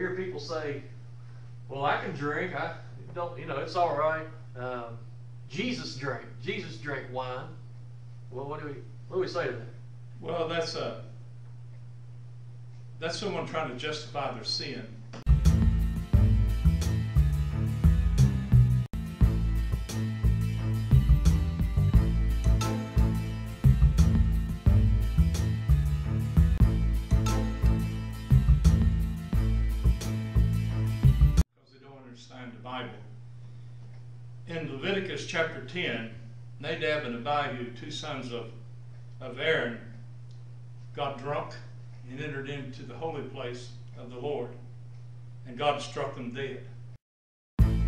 hear people say, well, I can drink, I don't, it's all right. Jesus drank wine. Well, what do we say to that? Well, that's someone trying to justify their sin. Because they don't understand the Bible. In Leviticus chapter 10, Nadab and Abihu, two sons of Aaron, got drunk and entered into the holy place of the Lord, and God struck them dead. And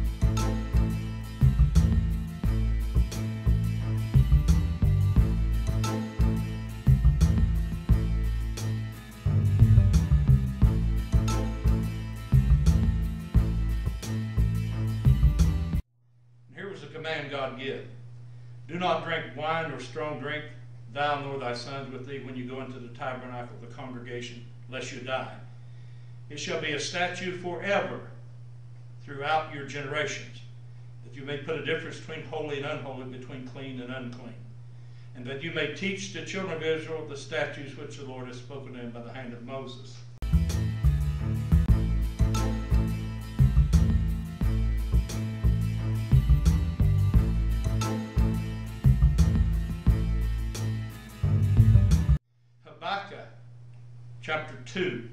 here was a command God gave. Do not drink wine or strong drink, thou nor thy sons with thee, when you go into the tabernacle of the congregation, lest you die. It shall be a statute forever throughout your generations, that you may put a difference between holy and unholy, between clean and unclean, and that you may teach the children of Israel the statutes which the Lord has spoken to them by the hand of Moses. Chapter 2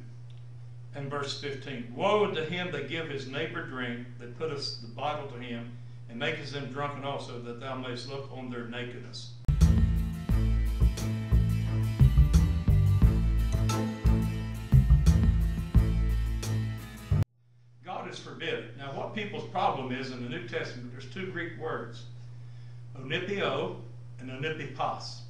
and verse 15. Woe to him that give his neighbor drink, that putteth the bottle to him, and maketh them drunken also, that thou mayest look on their nakedness. God is forbidden. Now, what people's problem is in the New Testament, there's two Greek words, onipio and onipipas.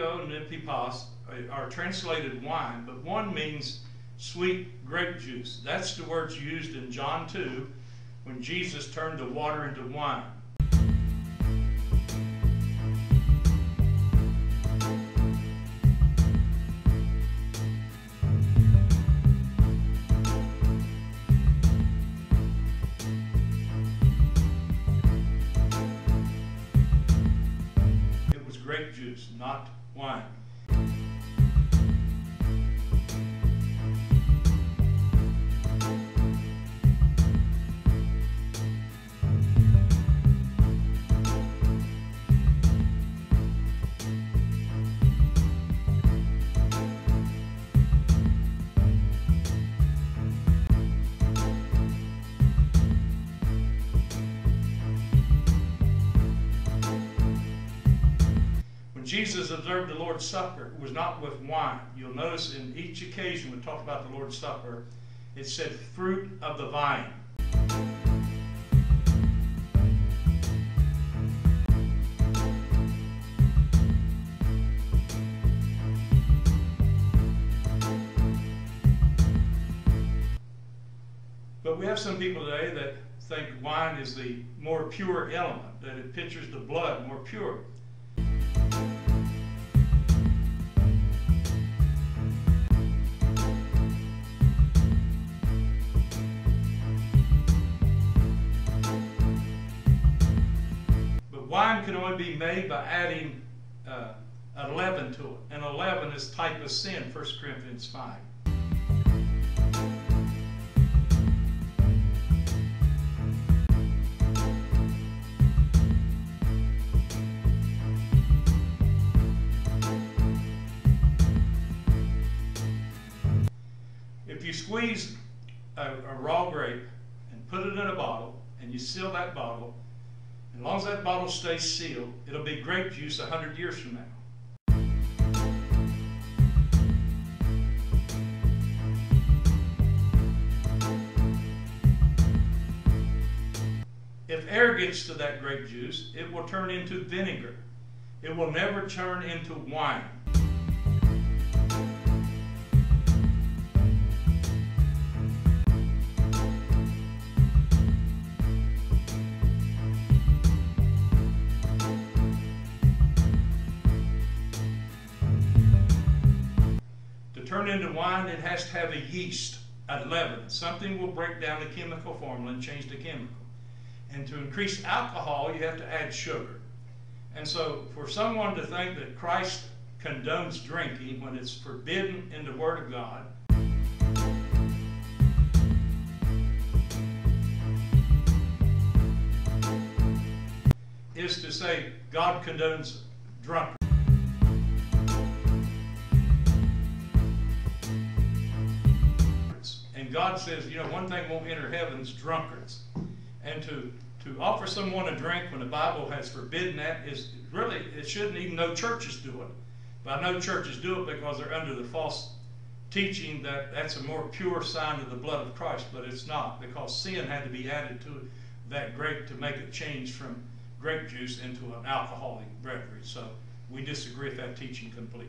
And onipipas are translated wine, but one means sweet grape juice. That's the words used in John 2 when Jesus turned the water into wine. It was grape juice, not wine. Jesus observed the Lord's Supper. It was not with wine. You'll notice in each occasion we talk about the Lord's Supper, it said fruit of the vine. But we have some people today that think wine is the more pure element, that it pictures the blood more pure. Wine can only be made by adding a leaven to it. And a leaven is type of sin, 1 Corinthians 5. If you squeeze a raw grape and put it in a bottle, and you seal that bottle, as long as that bottle stays sealed, it'll be grape juice 100 years from now. air gets to that grape juice, it will turn into vinegar. It will never turn into wine. To turn into wine, it has to have a yeast, a leaven. Something will break down the chemical formula and change the chemical. And to increase alcohol, you have to add sugar. And so for someone to think that Christ condones drinking when it's forbidden in the Word of God, is to say God condones drunkenness. And God says, you know, one thing won't enter heaven is drunkards. And to offer someone a drink when the Bible has forbidden that is really, it shouldn't even no churches do it. But I know churches do it because they're under the false teaching that that's a more pure sign of the blood of Christ, but it's not, because sin had to be added to that grape to make it change from grape juice into an alcoholic beverage. So we disagree with that teaching completely.